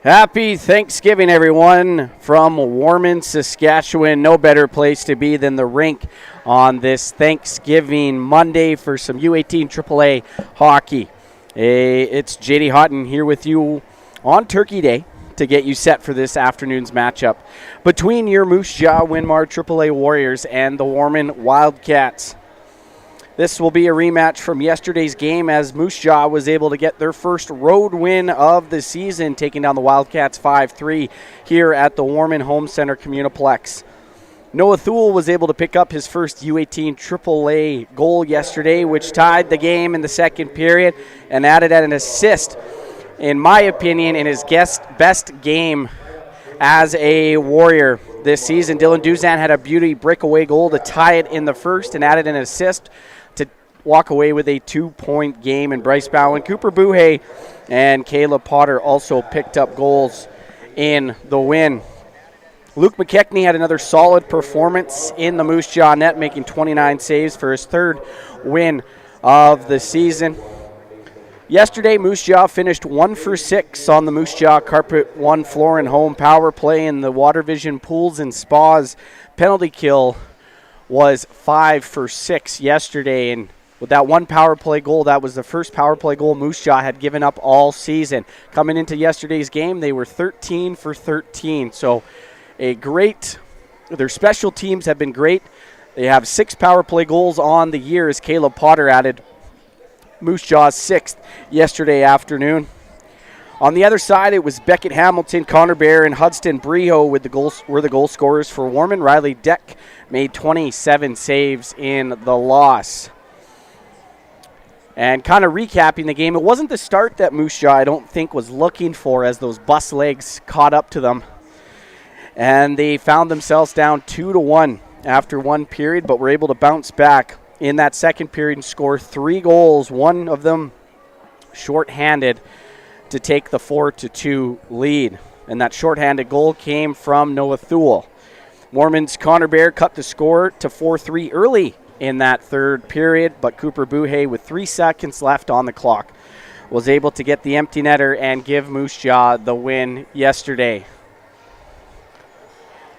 Happy Thanksgiving, everyone, from Warman, Saskatchewan. No better place to be than the rink on this Thanksgiving Monday for some U18 AAA hockey. It's JD Houghton here with you on Turkey Day to get you set for this afternoon's matchup between your Moose Jaw Winmar AAA Warriors and the Warman Wildcats. This will be a rematch from yesterday's game as Moose Jaw was able to get their first road win of the season, taking down the Wildcats 5-3 here at the Warman Home Center Communiplex. Noah Thule was able to pick up his first U18 AAA goal yesterday, which tied the game in the second period and added an assist, in my opinion, in his best game as a Warrior this season. Dylan Duzan had a beauty breakaway goal to tie it in the first and added an assist to walk away with a 2-point game. And Bryce Bowen, Cooper Buhay, and Caleb Potter also picked up goals in the win. Luke McKechnie had another solid performance in the Moose Jaw net, making 29 saves for his third win of the season. Yesterday, Moose Jaw finished 1 for 6 on the Moose Jaw Carpet One Floor and Home power play, and the Water Vision Pools and Spas penalty kill was 5 for 6 yesterday. And with that one power play goal, that was the first power play goal Moose Jaw had given up all season. Coming into yesterday's game, they were 13 for 13. So their special teams have been great. They have 6 power play goals on the year as Caleb Potter added Moose Jaw's 6th yesterday afternoon. On the other side, it was Beckett Hamilton, Connor Bear, and Hudson Breho were the goal scorers for Warman. Riley Deck made 27 saves in the loss. And kind of recapping the game, it wasn't the start that Moose Jaw, I don't think, was looking for, as those bus legs caught up to them. And they found themselves down 2-1 after one period, but were able to bounce back in that second period and score 3 goals, one of them shorthanded, to take the 4-2 lead. And that shorthanded goal came from Noah Thule. Warman's Connor Bear cut the score to 4-3 early in that third period, but Cooper Buhay, with 3 seconds left on the clock, was able to get the empty netter and give Moose Jaw the win yesterday.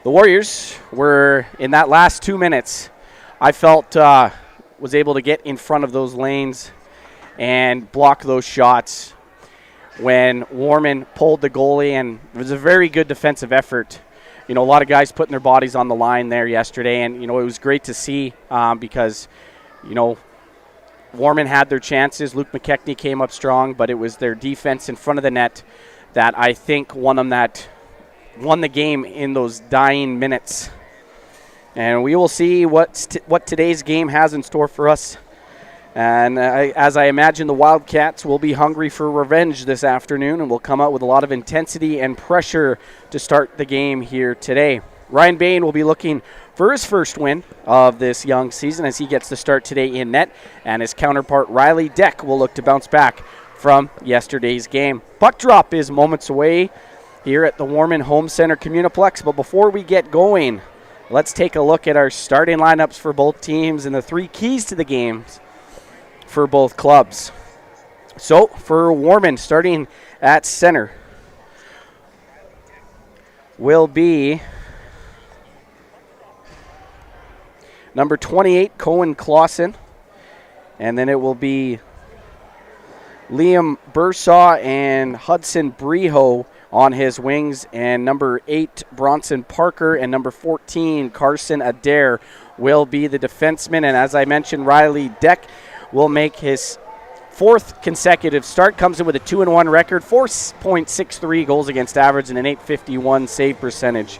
The Warriors were, in that last 2 minutes, I felt was able to get in front of those lanes and block those shots when Warman pulled the goalie, and it was a very good defensive effort. You know, a lot of guys putting their bodies on the line there yesterday, and, you know, it was great to see because, you know, Warman had their chances. Luke McKechnie came up strong, but it was their defense in front of the net that I think won the game in those dying minutes. And we will see what today's game has in store for us. And as I imagine, the Wildcats will be hungry for revenge this afternoon and will come out with a lot of intensity and pressure to start the game here today. Ryan Bain will be looking for his first win of this young season as he gets to start today in net. And his counterpart, Riley Deck, will look to bounce back from yesterday's game. Puck drop is moments away here at the Warman Home Center Communiplex. But before we get going, let's take a look at our starting lineups for both teams and the 3 keys to the games for both clubs. So for Warman, starting at center will be number 28, Cohen Clausen, and then it will be Liam Bursaw and Hudson Breho on his wings, and number 8, Bronson Parker, and number 14, Carson Adair will be the defenseman. And as I mentioned, Riley Deck will make his 4th consecutive start, comes in with a 2-1 record, 4.63 goals against average, and an .851 save percentage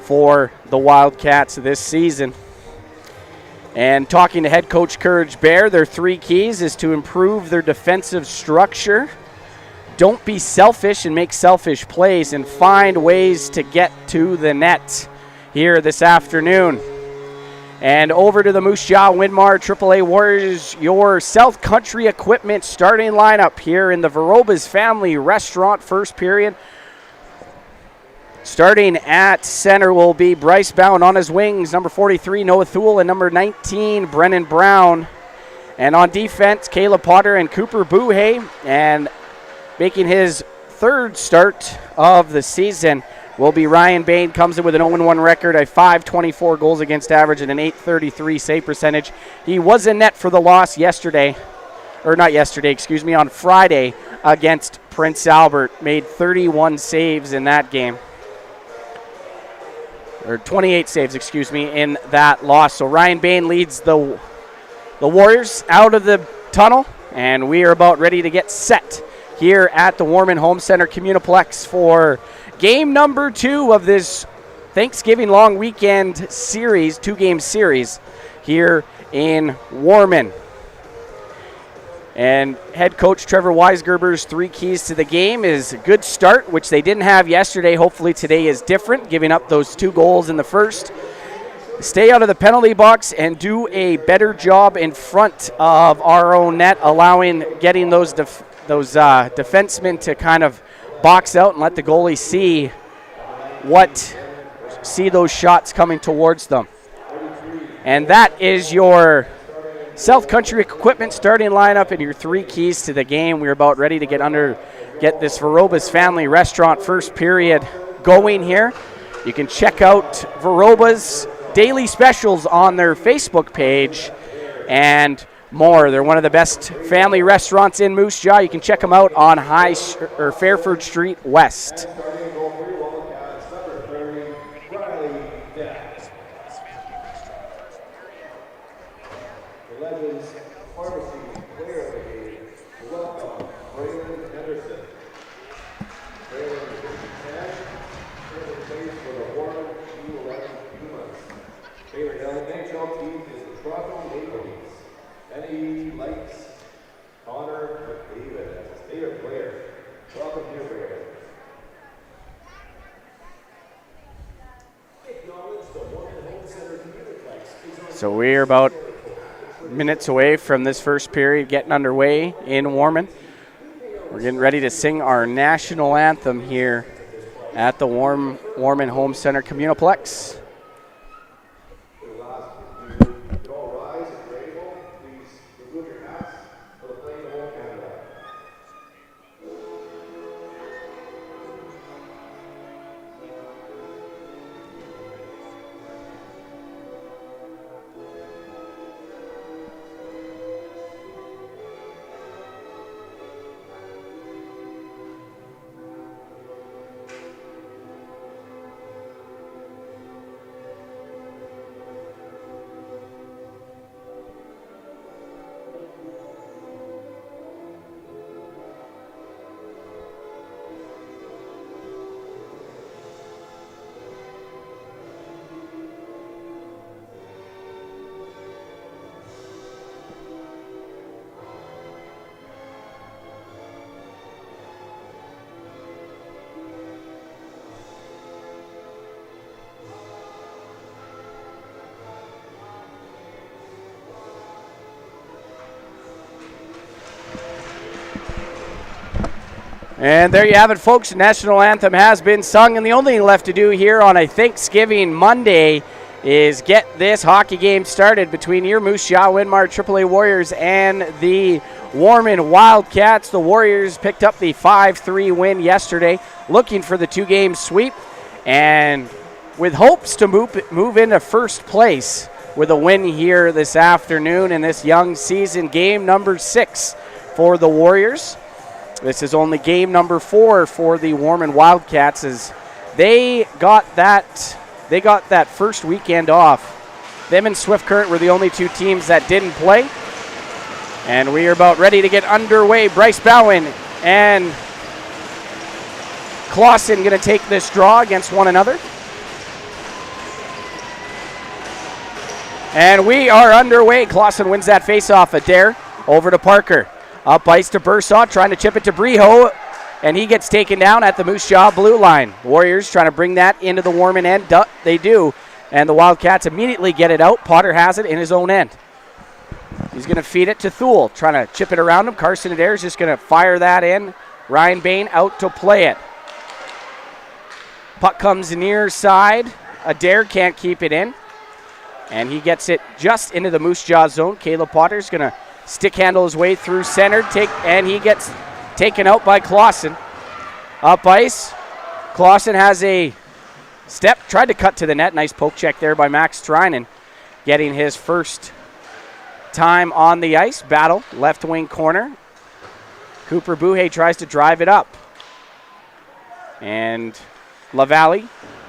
for the Wildcats this season. And talking to head coach Courage Bear, their 3 keys is to improve their defensive structure, don't be selfish and make selfish plays, and find ways to get to the net here this afternoon. And over to the Moose Jaw Winmar AAA Warriors, your South Country Equipment starting lineup here in the Verobas Family Restaurant first period. Starting at center will be Bryce Bowen. On his wings, number 43, Noah Thule, and number 19, Brennan Brown. And on defense, Caleb Potter and Cooper Buhay. And making his third start of the season will be Ryan Bain. Comes in with an 0-1 record, a .524 goals against average, and an .833 save percentage. He was in net for the loss on Friday against Prince Albert. Made 31 saves in that game. Or 28 saves, in that loss. So Ryan Bain leads the Warriors out of the tunnel, and we are about ready to get set here at the Warman Home Center Communiplex for game number 2 of this Thanksgiving long weekend series, 2-game series here in Warman. And head coach Trevor Weisgerber's 3 keys to the game is a good start, which they didn't have yesterday. Hopefully today is different, giving up those 2 goals in the first. Stay out of the penalty box and do a better job in front of our own net, getting those defensemen to kind of box out and let the goalie see those shots coming towards them. And that is your South Country Equipment starting lineup and your 3 keys to the game. We're about ready to get this Veroba's Family Restaurant first period going here. You can check out Veroba's daily specials on their Facebook page and more. They're one of the best family restaurants in Moose Jaw. You can check them out on Fairford Street West. So we're about minutes away from this first period getting underway in Warman. We're getting ready to sing our national anthem here at the Warman Home Center Communiplex. And there you have it, folks. The national anthem has been sung, and the only thing left to do here on a Thanksgiving Monday is get this hockey game started between your Moose Jaw Winmar AAA Warriors and the Warman Wildcats. The Warriors picked up the 5-3 win yesterday, looking for the 2-game sweep, and with hopes to move into first place with a win here this afternoon in this young season, game number 6 for the Warriors. This is only game number 4 for the Warman Wildcats, as they got that first weekend off. Them and Swift Current were the only 2 teams that didn't play. And we are about ready to get underway. Bryce Bowen and Clausen going to take this draw against one another. And we are underway. Clausen wins that faceoff. Adair over to Parker. Up ice to Bursaw, trying to chip it to Breho, and he gets taken down at the Moose Jaw blue line. Warriors trying to bring that into the Warman end. They do, and the Wildcats immediately get it out. Potter has it in his own end. He's going to feed it to Thule, trying to chip it around him. Carson Adair is just going to fire that in. Ryan Bain out to play it. Puck comes near side. Adair can't keep it in, and he gets it just into the Moose Jaw zone. Caleb Potter's going to stick handle his way through center, and he gets taken out by Clausen. Up ice. Clausen has a step, tried to cut to the net. Nice poke check there by Max Trinan, getting his first time on the ice. Battle, left wing corner. Cooper Buhay tries to drive it up. And LaValle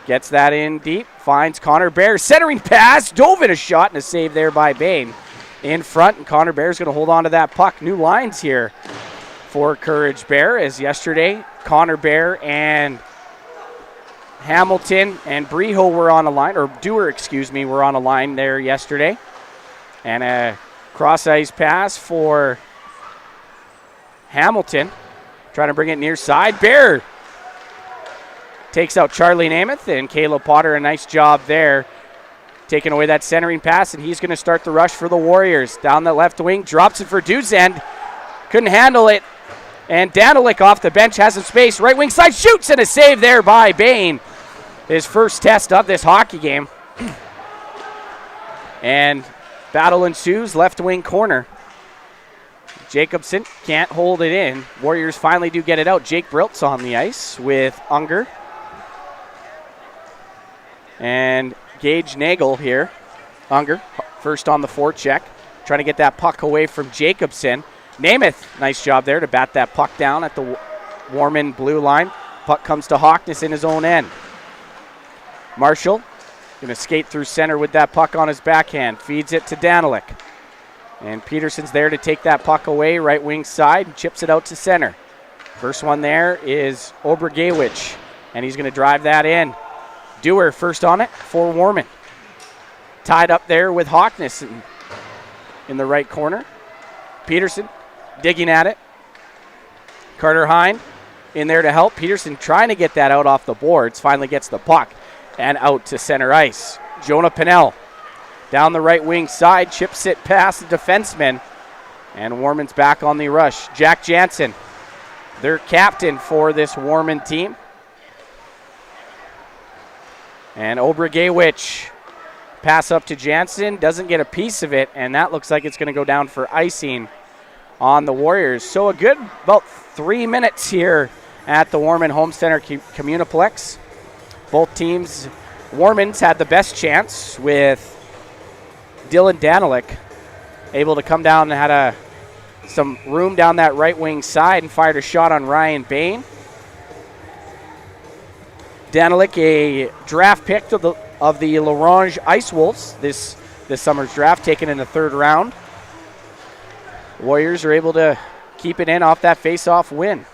gets that in deep, finds Connor Bear. Centering pass, dove in a shot, and a save there by Bain. In front, and Connor Bear's going to hold on to that puck. New lines here for Courage Bear, as yesterday, Connor Bear and Hamilton and Breho were on a line, or Dewar, were on a line there yesterday. And a cross-ice pass for Hamilton, trying to bring it near side. Bear takes out Charlie Namath, and Caleb Potter, a nice job there, taking away that centering pass, and he's going to start the rush for the Warriors. Down the left wing, drops it for Duzend. Couldn't handle it, and Danilic off the bench has some space. Right wing side, shoots, and a save there by Bain. His first test of this hockey game. And battle ensues, left wing corner. Jacobson can't hold it in. Warriors finally do get it out. Jake Brilt's on the ice with Unger. And Gage Nagel here. Unger, first on the forecheck, trying to get that puck away from Jacobson. Namath, nice job there to bat that puck down at the Warman blue line. Puck comes to Hawkness in his own end. Marshall going to skate through center with that puck on his backhand. Feeds it to Danilic. And Peterson's there to take that puck away, right wing side, and chips it out to center. First one there is Obergewich, and he's going to drive that in. Dewar first on it for Warman. Tied up there with Hawkness in the right corner. Peterson digging at it. Carter Hine in there to help. Peterson trying to get that out off the boards. Finally gets the puck and out to center ice. Jonah Pinnell down the right wing side. Chips it past the defenseman. And Warman's back on the rush. Jack Jansen, their captain for this Warman team. And Obergewich, pass up to Jansen, doesn't get a piece of it, and that looks like it's going to go down for icing on the Warriors. So a good about 3 minutes here at the Warman Home Center Communiplex. Both teams, Warman's had the best chance with Dylan Danilic able to come down and had some room down that right wing side and fired a shot on Ryan Bain. Danilic, a draft pick of the Larange Ice Wolves this summer's draft, taken in the third round. Warriors are able to keep it in off that face-off win.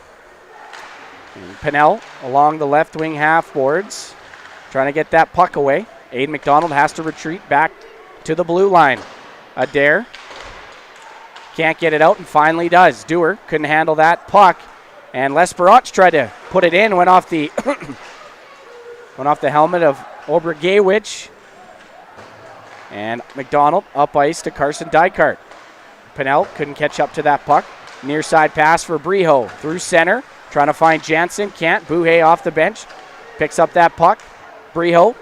And Pinnell along the left wing half boards, trying to get that puck away. Aiden McDonald has to retreat back to the blue line. Adair can't get it out and finally does. Dewar couldn't handle that puck, and Lesperance tried to put it in, went off the went off the helmet of Obergewich. And McDonald up ice to Carson Dykart. Pinnell couldn't catch up to that puck. Near side pass for Breho through center, trying to find Jansen, can't. Buhay off the bench, picks up that puck. Breho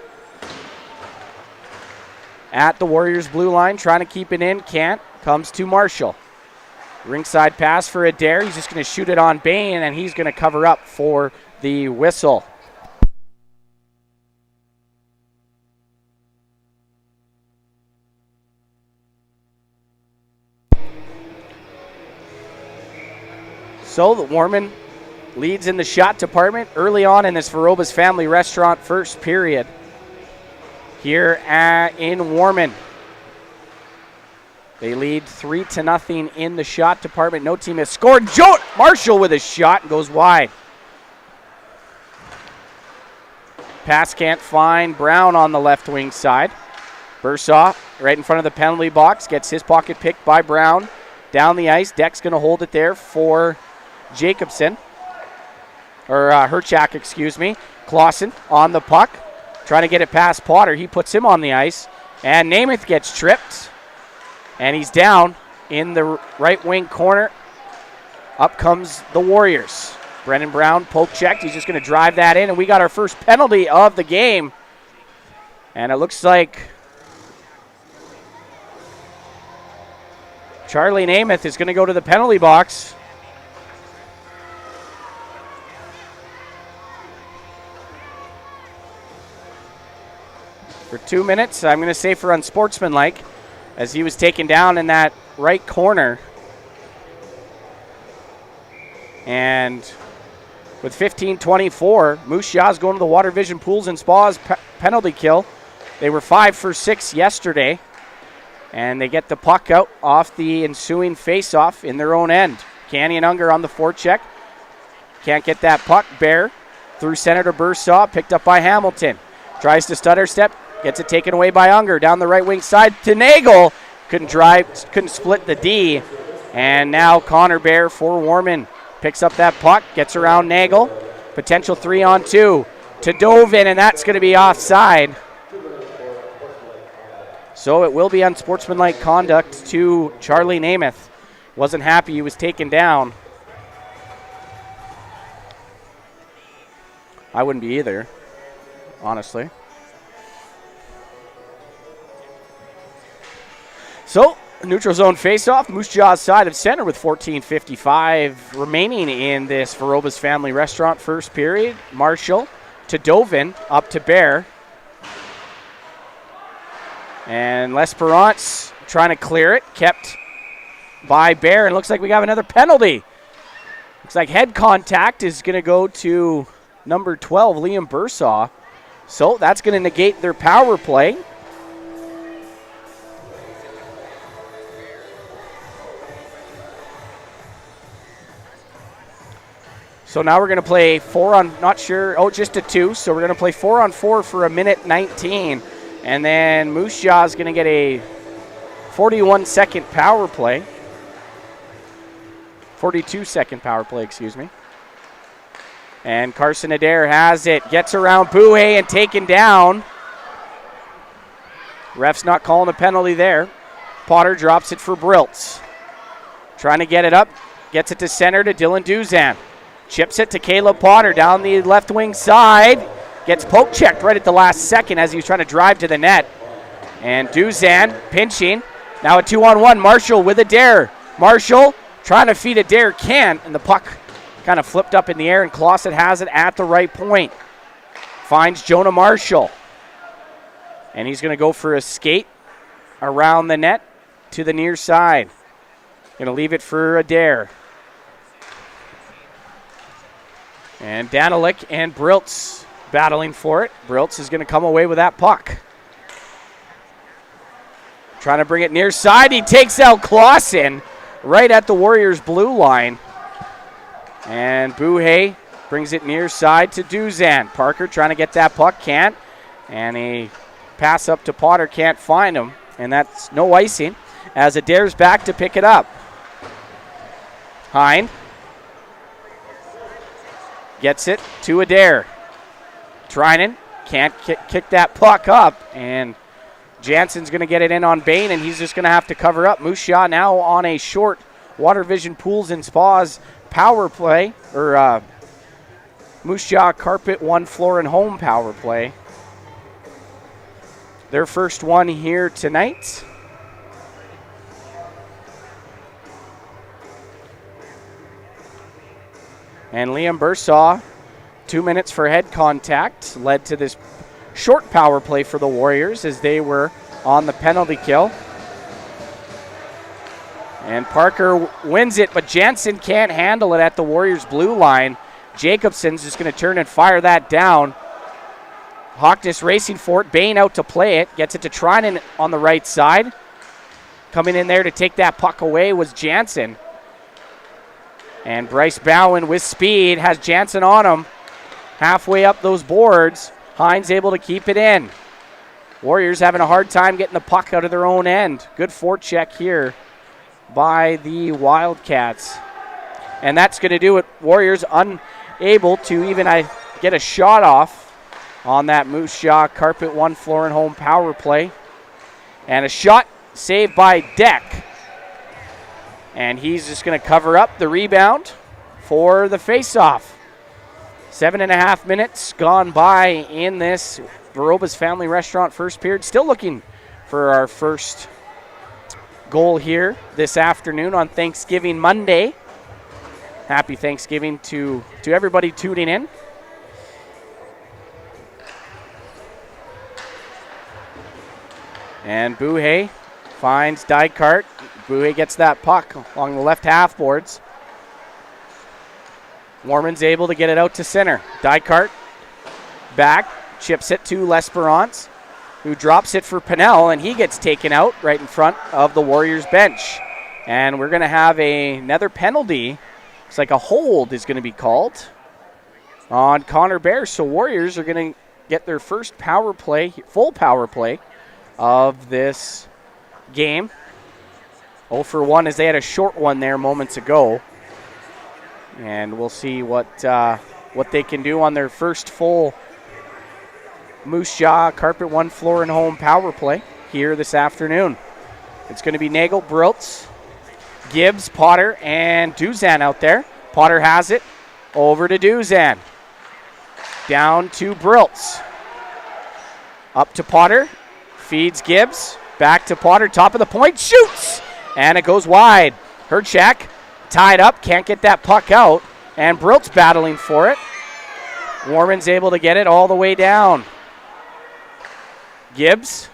at the Warriors blue line, trying to keep it in, can't. Comes to Marshall. Ringside pass for Adair. He's just going to shoot it on Bain, and he's going to cover up for the whistle. So the Warman leads in the shot department early on in this Verobas Family Restaurant first period here in Warman. They lead 3-0 in the shot department. No team has scored. Joe Marshall with a shot goes wide. Pass can't find Brown on the left wing side. Bursaw right in front of the penalty box, gets his pocket picked by Brown. Down the ice, Deck's going to hold it there for Jacobson, or Herchak, excuse me. Clausen on the puck, trying to get it past Potter. He puts him on the ice, and Namath gets tripped, and he's down in the right wing corner. Up comes the Warriors. Brendan Brown poke checked. He's just going to drive that in, and we got our first penalty of the game. And it looks like Charlie Namath is going to go to the penalty box. for 2 minutes. I'm going to say for unsportsmanlike, as he was taken down in that right corner. And with 15:24, Moose Jaw's going to the Water Vision Pools and Spas penalty kill. They were 5 for 6 yesterday, and they get the puck out off the ensuing face-off in their own end. Canyon Unger on the forecheck. Can't get that puck. Bear through center to Bursaw, picked up by Hamilton. Tries to stutter step, gets it taken away by Unger. Down the right wing side to Nagel. Couldn't split the D. And now Connor Bear for Warman. Picks up that puck, gets around Nagel. Potential 3-on-2 to Dovin, and that's going to be offside. So it will be unsportsmanlike conduct to Charlie Namath. Wasn't happy he was taken down. I wouldn't be either, honestly. So, neutral zone faceoff, Moose Jaw's side of center with 14:55 remaining in this Veroba's Family Restaurant first period. Marshall to Dovin, up to Bear. And L'Esperance trying to clear it, kept by Bear, and looks like we have another penalty. Looks like head contact is going to go to number 12, Liam Bursaw. So that's going to negate their power play. So now we're going to play just a 2. So we're going to play 4-on-4 for 1:19. And then Moose Jaw is going to get a 41-second power play. 42-second power play, excuse me. And Carson Adair has it, gets around Bouhay and taken down. Ref's not calling a penalty there. Potter drops it for Briltz. Trying to get it up, gets it to center to Dylan Duzan. Chips it to Caleb Potter down the left wing side. Gets poke checked right at the last second as he was trying to drive to the net. And Duzan pinching. Now a 2-on-1. Marshall with Adair. Marshall trying to feed Adair, can't, and the puck kind of flipped up in the air, and Clausen has it at the right point. Finds Jonah Marshall. And he's going to go for a skate around the net to the near side. Going to leave it for Adair. And Danilic and Briltz battling for it. Briltz is going to come away with that puck. Trying to bring it near side. He takes out Clausen right at the Warriors' blue line. And Bouhay brings it near side to Duzan. Parker trying to get that puck, can't. And a pass up to Potter, can't find him. And that's no icing as Adair's back to pick it up. Hind gets it to Adair. Trinan can't kick that puck up, and Jansen's going to get it in on Bain, and he's just going to have to cover up. Moose Jaw now on a short Water Vision Pools and Spas power play, or Moose Jaw Carpet One Floor and Home power play. Their first one here tonight. And Liam Bursaw, 2 minutes for head contact, led to this short power play for the Warriors as they were on the penalty kill. And Parker wins it, but Jansen can't handle it at the Warriors' blue line. Jacobson's just going to turn and fire that down. Hockness racing for it. Bain out to play it. Gets it to Trinan on the right side. Coming in there to take that puck away was Jansen. And Bryce Bowen with speed has Jansen on him. Halfway up those boards. Hines able to keep it in. Warriors having a hard time getting the puck out of their own end. Good forecheck here by the Wildcats. And that's going to do it. Warriors unable to even get a shot off on that Moose Jaw Carpet One Floor and Home power play. And a shot saved by Deck. And he's just going to cover up the rebound for the face-off. 7.5 minutes gone by in this Veroba's Family Restaurant first period. Still looking for our first goal here this afternoon on Thanksgiving Monday. Happy Thanksgiving to everybody tuning in. And Buhay finds Dykart. Buhay gets that puck along the left half boards. Warman's able to get it out to center. Dykart back, chips it to L'Esperance, who drops it for Pennell, and he gets taken out right in front of the Warriors bench. And we're going to have another penalty. It's like a hold is going to be called on Connor Bear. So Warriors are going to get their first power play, full power play of this game. 0 for 1 as they had a short one there moments ago. And we'll see what they can do on their first full Moose Jaw Carpet One Floor and Home power play here this afternoon. It's going to be Nagel, Briltz, Gibbs, Potter, and Duzan out there. Potter has it. Over to Duzan. Down to Briltz. Up to Potter. Feeds Gibbs. Back to Potter. Top of the point. Shoots! And it goes wide. Herchak tied up. Can't get that puck out. And Briltz battling for it. Warman's able to get it all the way down. Gibbs.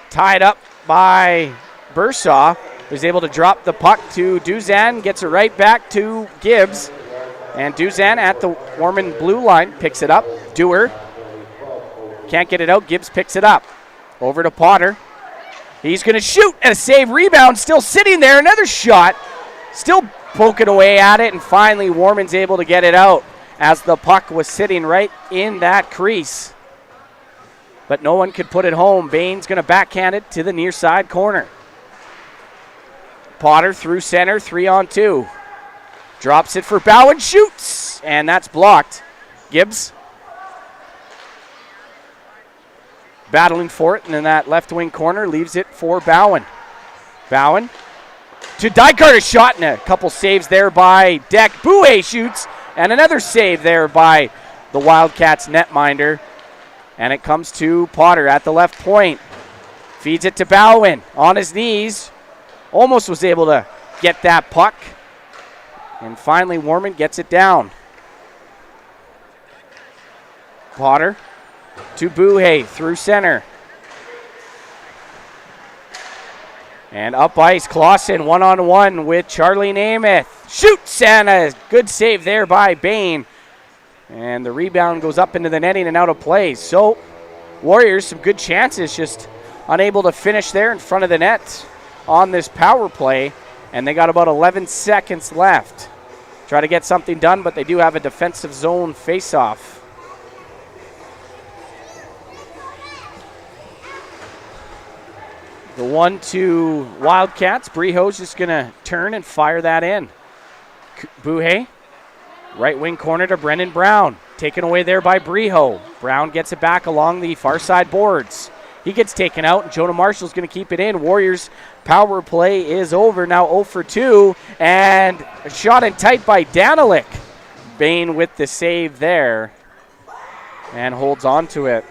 Tied up by Bursaw. Was able to drop the puck to Duzan. Gets it right back to Gibbs. And Duzan at the Warman blue line picks it up. Dewar can't get it out. Gibbs picks it up. Over to Potter. He's going to shoot and a save. Rebound still sitting there. Another shot. Still poking away at it. And finally Warman's able to get it out as the puck was sitting right in that crease. But no one could put it home. Bain's going to backhand it to the near side corner. Potter through center, 3-on-2. Drops it for Bowen, shoots, and that's blocked. Gibbs battling for it in that left wing corner, leaves it for Bowen. Bowen to Dykart, a shot and a couple saves there by Deck. Buhay shoots, and another save there by the Wildcats netminder. And it comes to Potter at the left point. Feeds it to Bowen on his knees. Almost was able to get that puck. And finally Warman gets it down. Potter to Buhay through center. And up ice, Clausen one-on-one with Charlie Namath. Shoots, and a good save there by Bain. And the rebound goes up into the netting and out of play. So Warriors, some good chances, just unable to finish there in front of the net on this power play. And they got about 11 seconds left. Try to get something done, but they do have a defensive zone face-off. The 1-2 Wildcats. Breho's just going to turn and fire that in. Buhay, right wing corner to Brendan Brown. Taken away there by Breho. Brown gets it back along the far side boards. He gets taken out, and Jonah Marshall's going to keep it in. Warriors power play is over. Now 0 for 2, and a shot in tight by Danilic. Bain with the save there and holds on to it.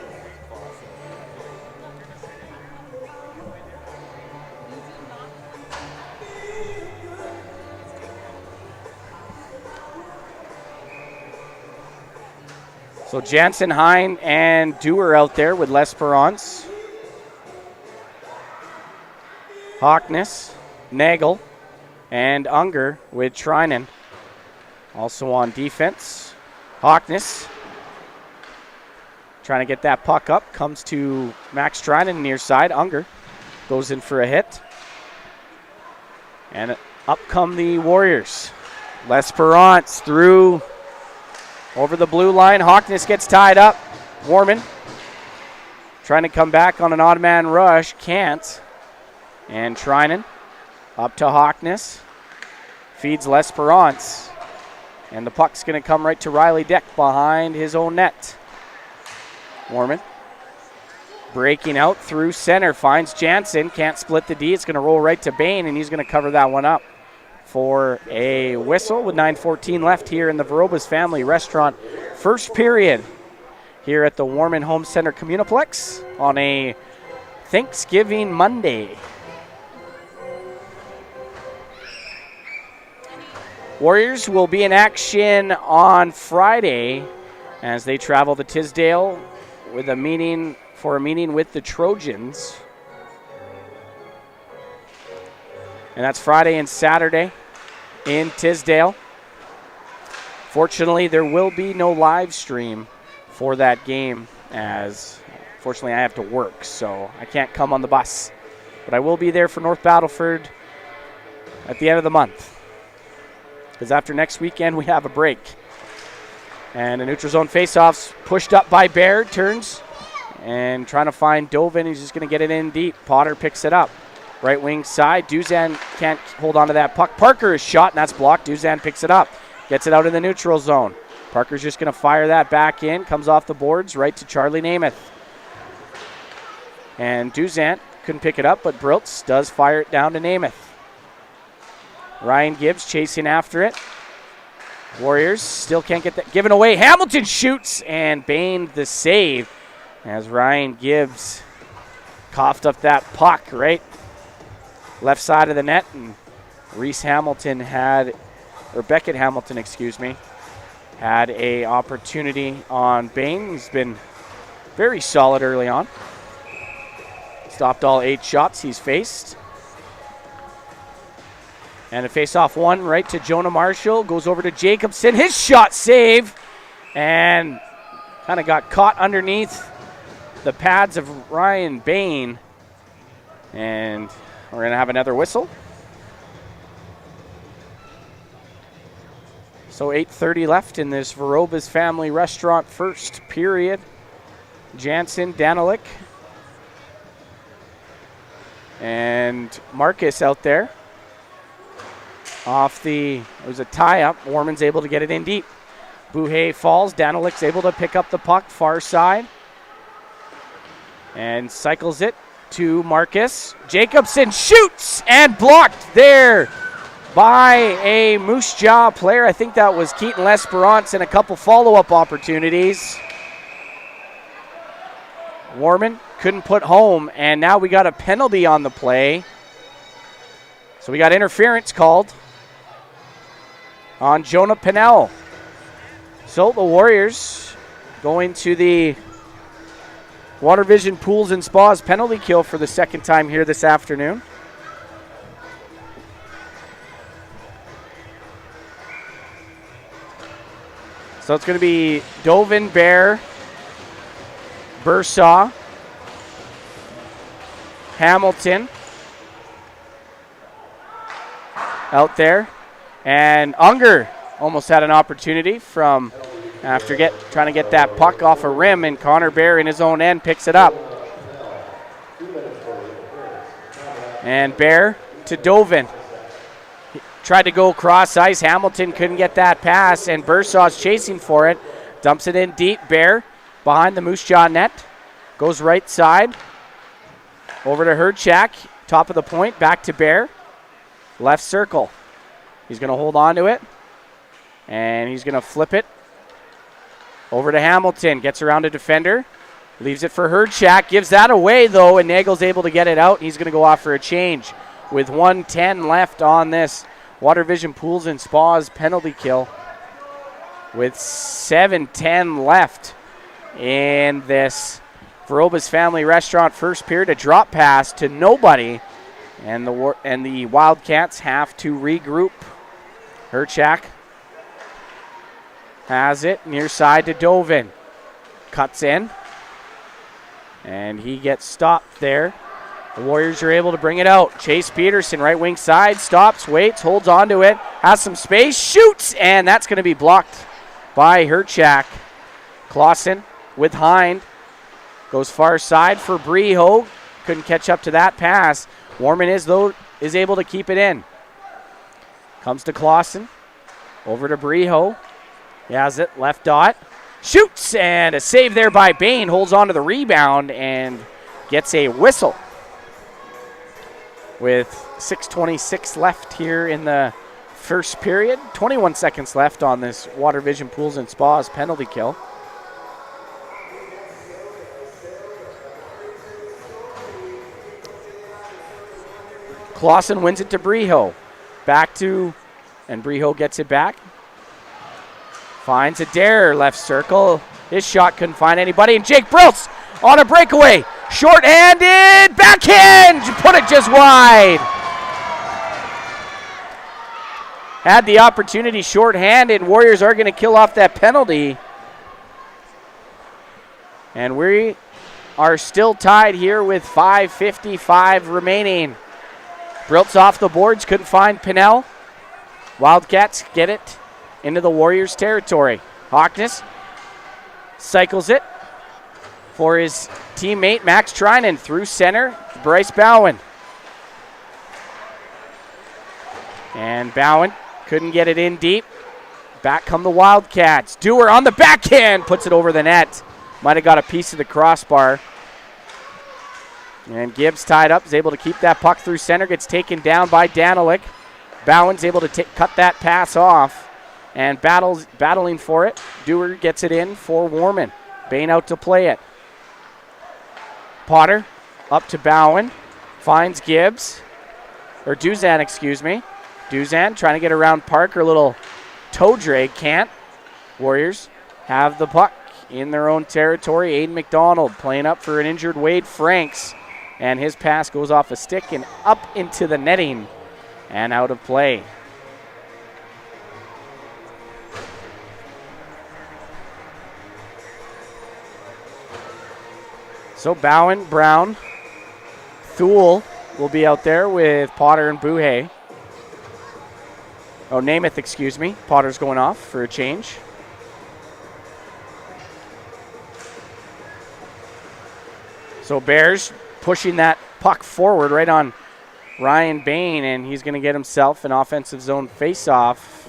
So Jansen, Hine, and Dewar out there with L'Esperance. Hockness, Nagel, and Unger with Trinan. Also on defense. Hockness trying to get that puck up. Comes to Max Trinan near side. Unger goes in for a hit. And up come the Warriors. L'Esperance through over the blue line. Hockness gets tied up. Warman trying to come back on an odd man rush. Can't. And Trinan up to Hockness. Feeds L'Esperance. And the puck's going to come right to Riley Deck behind his own net. Warman breaking out through center. Finds Jansen. Can't split the D. It's going to roll right to Bain, and he's going to cover that one up for a whistle with 9:14 left here in the Verobas Family Restaurant. First period here at the Warman Home Center Communiplex on a Thanksgiving Monday. Warriors will be in action on Friday as they travel to Tisdale with a meeting for a meeting with the Trojans. And that's Friday and Saturday in Tisdale. Fortunately, there will be no live stream for that game, as fortunately I have to work, so I can't come on the bus. But I will be there for North Battleford at the end of the month, because after next weekend we have a break. And the neutral zone faceoffs pushed up by Baird, turns and trying to find Dovin. He's just going to get it in deep. Potter picks it up. Right wing side. Duzan can't hold on to that puck. Parker is shot, and that's blocked. Duzan picks it up. Gets it out in the neutral zone. Parker's just going to fire that back in. Comes off the boards right to Charlie Namath. And Duzan couldn't pick it up, but Briltz does fire it down to Namath. Ryan Gibbs chasing after it. Warriors still can't get that given away. Hamilton shoots, and Bain the save as Ryan Gibbs coughed up that puck right left side of the net, and Beckett Hamilton, had a opportunity on Bain. He's been very solid early on. Stopped all 8 shots he's faced. And a face-off one right to Jonah Marshall. Goes over to Jacobson. His shot save. And kind of got caught underneath the pads of Ryan Bain. And we're going to have another whistle. So 8:30 left in this Veroba's Family Restaurant first period. Jansen, Danilic, and Marcus out there. It was a tie-up. Warman's able to get it in deep. Bouhet falls. Danilic's able to pick up the puck far side. And cycles it to Marcus. Jacobson shoots and blocked there by a Moose Jaw player. I think that was Keaton L'Esperance, and a couple follow-up opportunities. Warman couldn't put home, and now we got a penalty on the play. So we got interference called on Jonah Pinnell. So the Warriors going to the Water Vision Pools and Spas penalty kill for the second time here this afternoon. So it's going to be Dovin, Bear, Bursaw, Hamilton out there. And Unger almost had an opportunity from after trying to get that puck off a rim, and Connor Bear in his own end picks it up. And Bear to Dovin. He tried to go cross ice. Hamilton couldn't get that pass, and Bursaw's chasing for it. Dumps it in deep. Bear behind the Moose Jaw net. Goes right side. Over to Herdchak. Top of the point. Back to Bear. Left circle. He's going to hold on to it. And he's going to flip it over to Hamilton. Gets around a defender. Leaves it for Herdchak. Gives that away, though, and Nagel's able to get it out. He's going to go off for a change with 1:10 left on this Water Vision Pools and Spas penalty kill. With 7:10 left in this Veroba's Family Restaurant first period. A drop pass to nobody, and the Wildcats have to regroup. Herdchak has it near side to Dovin. Cuts in, and he gets stopped there. The Warriors are able to bring it out. Chase Peterson, right wing side, stops, waits, holds on to it, has some space, shoots, and that's going to be blocked by Herdchak. Clausen with Hind. Goes far side for Breho. Couldn't catch up to that pass. Warman is able to keep it in. Comes to Clausen. Over to Breho. He has it, left dot. Shoots, and a save there by Bain. Holds on to the rebound and gets a whistle. With 6:26 left here in the first period. 21 seconds left on this Water Vision Pools and Spas penalty kill. Clausen wins it to Breho. And Breho gets it back. Finds Adair, left circle. His shot couldn't find anybody, and Jake Briltz on a breakaway. Short-handed, backhand, put it just wide. Had the opportunity short-handed. Warriors are going to kill off that penalty. And we are still tied here with 5:55 remaining. Brilt's off the boards, couldn't find Pinnell. Wildcats get it into the Warriors' territory. Hockness cycles it for his teammate Max Trinan through center, Bryce Bowen. And Bowen couldn't get it in deep. Back come the Wildcats. Dewar on the backhand, puts it over the net. Might have got a piece of the crossbar. And Gibbs tied up, is able to keep that puck through center, gets taken down by Danilic. Bowen's able to cut that pass off and battling for it. Dewar gets it in for Warman. Bain out to play it. Potter up to Bowen, finds Gibbs, or Duzan, excuse me. Duzan trying to get around Parker, a little toe drag, can't. Warriors have the puck in their own territory. Aiden McDonald playing up for an injured Wade Franks, and his pass goes off a stick and up into the netting and out of play. So Bowen, Brown, Thule will be out there with Potter and Buhay. Oh, Namath, excuse me. Potter's going off for a change. So Bears pushing that puck forward right on Ryan Bain, and he's going to get himself an offensive zone face-off.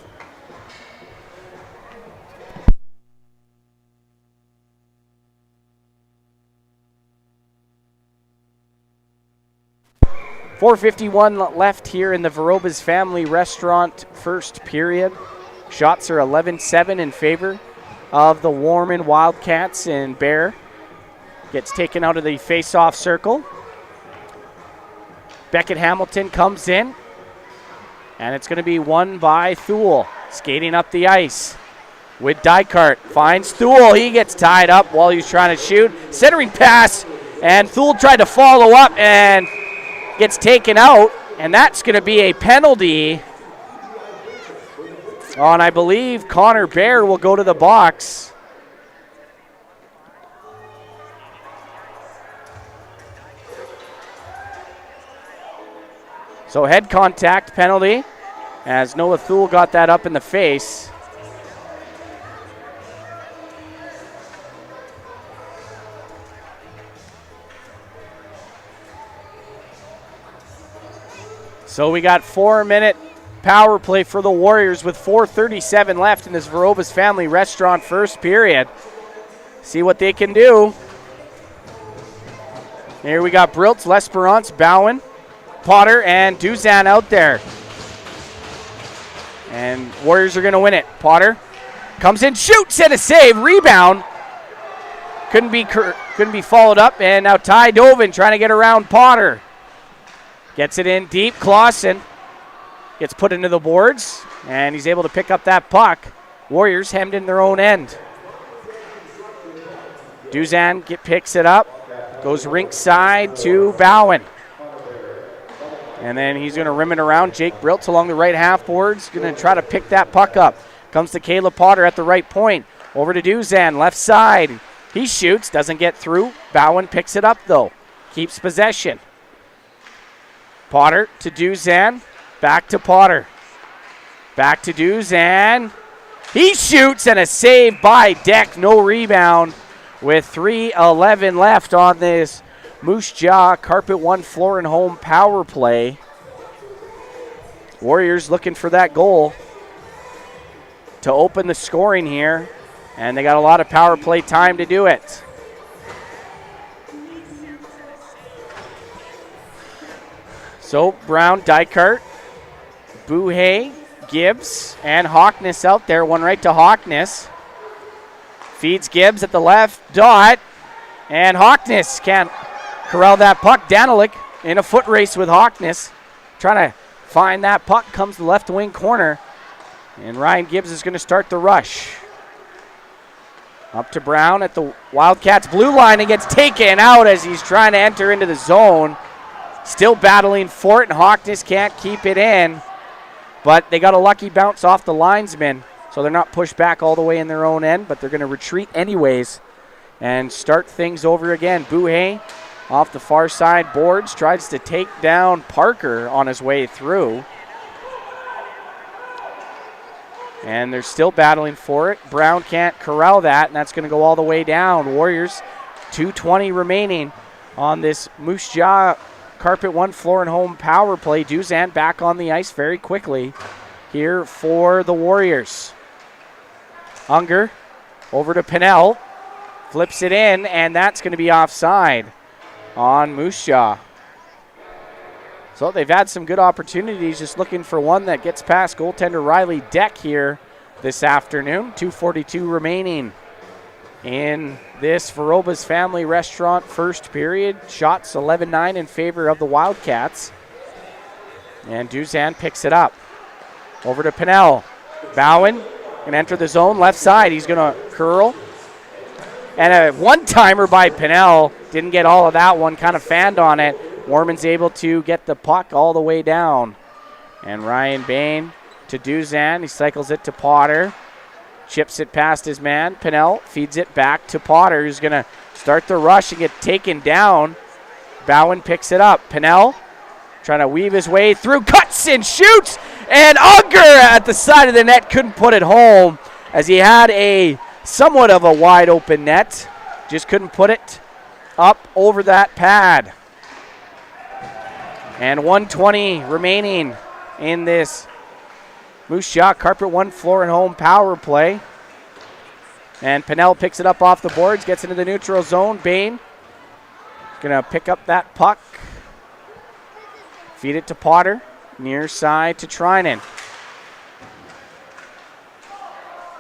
.451 left here in the Verobas Family Restaurant first period. Shots are 11-7 in favor of the Warman Wildcats, and Bear gets taken out of the face-off circle. Beckett Hamilton comes in, and it's going to be won by Thule. Skating up the ice with Dykart. Finds Thule. He gets tied up while he's trying to shoot. Centering pass, and Thule tried to follow up and gets taken out, and that's going to be a penalty on, I believe, Connor Bear will go to the box. So head contact penalty as Noah Thule got that up in the face. So we got 4-minute power play for the Warriors with 4:37 left in this Verobas Family Restaurant first period. See what they can do. Here we got Briltz, L'Esperance, Bowen, Potter, and Duzan out there. And Warriors are going to win it. Potter comes in, shoots, and a save, rebound. Couldn't be followed up, and now Ty Dovin trying to get around Potter. Gets it in deep. Clausen gets put into the boards, and he's able to pick up that puck. Warriors hemmed in their own end. Duzan picks it up, goes rink side to Bowen. And then he's going to rim it around. Jake Briltz along the right half boards, going to try to pick that puck up. Comes to Caleb Potter at the right point. Over to Duzan, left side. He shoots, doesn't get through. Bowen picks it up, though. Keeps possession. Potter to Duzan, back to Potter. Back to Duzan. He shoots, and a save by Deck. No rebound with 3:11 left on this Moose Jaw Carpet One Floor and Home power play. Warriors looking for that goal to open the scoring here, and they got a lot of power play time to do it. So Brown, Dykart, Buhay, Gibbs, and Hockness out there. One right to Hockness. Feeds Gibbs at the left dot, and Hockness can't corral that puck. Danilic in a foot race with Hockness, trying to find that puck. Comes to the left wing corner, and Ryan Gibbs is going to start the rush. Up to Brown at the Wildcats blue line and gets taken out as he's trying to enter into the zone. Still battling for it, and Hawkness can't keep it in. But they got a lucky bounce off the linesman, so they're not pushed back all the way in their own end, but they're going to retreat anyways and start things over again. Buhay off the far side boards, tries to take down Parker on his way through. And they're still battling for it. Brown can't corral that, and that's going to go all the way down. Warriors, 2:20 remaining on this Moose Jaw Carpet One Floor and Home power play. Duzan back on the ice very quickly here for the Warriors. Unger over to Pinnell. Flips it in, and that's going to be offside on Moose Jaw. So they've had some good opportunities, just looking for one that gets past goaltender Riley Deck here this afternoon. 2:42 remaining in this Veroba's Family Restaurant first period. Shots 11-9 in favor of the Wildcats. And Duzan picks it up. Over to Pinnell. Bowen can enter the zone, left side. He's going to curl. And a one-timer by Pinnell. Didn't get all of that one, kind of fanned on it. Warman's able to get the puck all the way down. And Ryan Bain to Duzan. He cycles it to Potter. Chips it past his man. Pinnell feeds it back to Potter, who's going to start the rush and get taken down. Bowen picks it up. Pinnell trying to weave his way through. Cuts and shoots. And Unger at the side of the net couldn't put it home as he had a somewhat of a wide open net. Just couldn't put it up over that pad. And 1:20 remaining in this Moose Jaw Carpet One Floor and Home power play. And Pinnell picks it up off the boards, gets into the neutral zone. Bain gonna pick up that puck. Feed it to Potter. Near side to Trinan.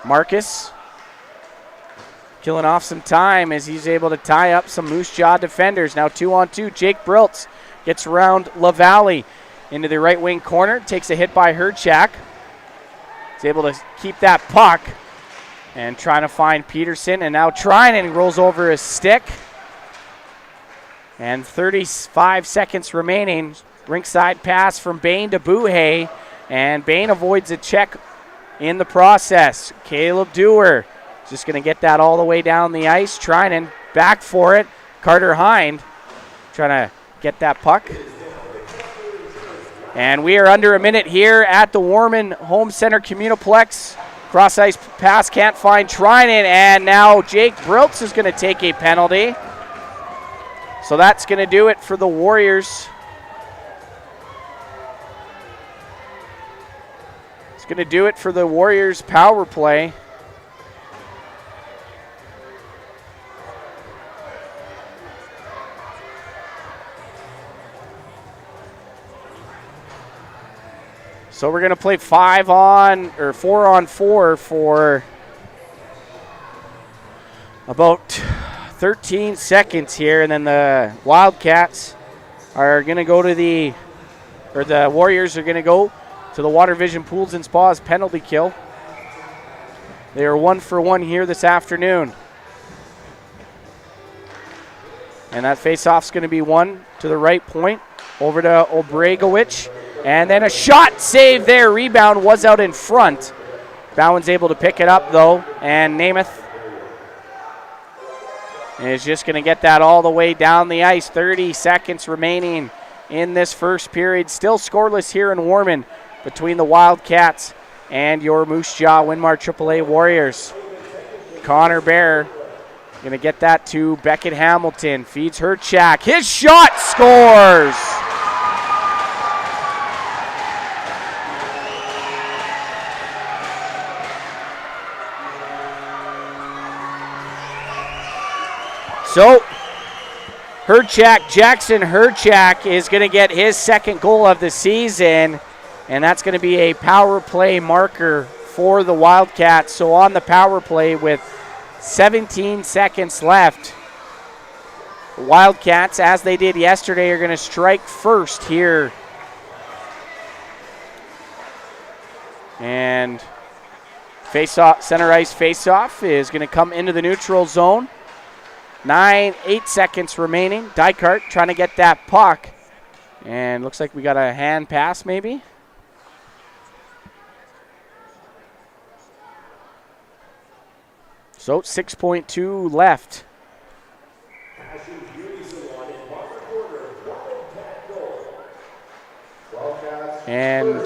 Marcus killing off some time as he's able to tie up some Moose Jaw defenders. Now 2-on-2. Jake Briltz gets around LaValle into the right wing corner. Takes a hit by Herchak. He's able to keep that puck and trying to find Peterson. And now Trinan rolls over his stick. And 35 seconds remaining. Rinkside pass from Bain to Buhay. And Bain avoids a check in the process. Caleb Dewar just going to get that all the way down the ice. Trinan back for it. Carter Hind trying to get that puck. And we are under a minute here at the Warman Home Center Communiplex. Cross ice pass, can't find Trinan, and now Jake Briltz is going to take a penalty. So that's going to do it for the Warriors. It's going to do it for the Warriors power play. So we're going to play 4-on-4 for about 13 seconds here, and then the Wildcats are going to go to the Warriors are going to go to the Water Vision Pools and Spas penalty kill. They are 1-for-1 here this afternoon. And that face-off's going to be one to the right point over to Obregowicz. And then a shot save there. Rebound was out in front. Bowen's able to pick it up, though. And Namath is just going to get that all the way down the ice. 30 seconds remaining in this first period. Still scoreless here in Warman between the Wildcats and your Moose Jaw Winmar AAA Warriors. Connor Bear going to get that to Beckett Hamilton. Feeds Herchak. His shot scores! So, Jackson Herchak is going to get his second goal of the season, and that's going to be a power play marker for the Wildcats. So on the power play with 17 seconds left, the Wildcats, as they did yesterday, are going to strike first here. And Face-off, center ice face-off is going to come into the neutral zone. 8 seconds remaining. Dykart trying to get that puck. And looks like we got a hand pass maybe. So 6.2 left. And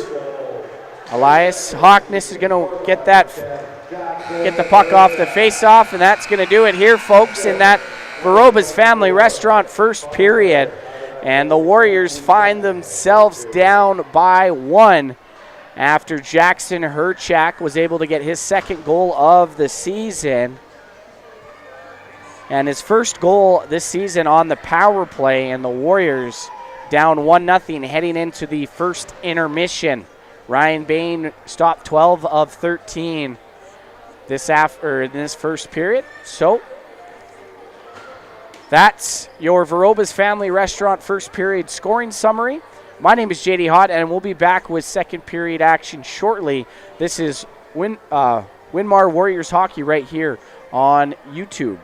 Elias Hawkness is going to get the puck off the face-off, and that's going to do it here, folks, in that Veroba's Family Restaurant first period. And the Warriors find themselves down by 1 after Jackson Herchak was able to get his second goal of the season. And his first goal this season on the power play, and the Warriors down 1-0 heading into the first intermission. Ryan Bain stopped 12 of 13 in this first period. So that's your Veroba's Family Restaurant first period scoring summary. My name is JD Hott, and we'll be back with second period action shortly. This is Winmar Warriors Hockey right here on YouTube.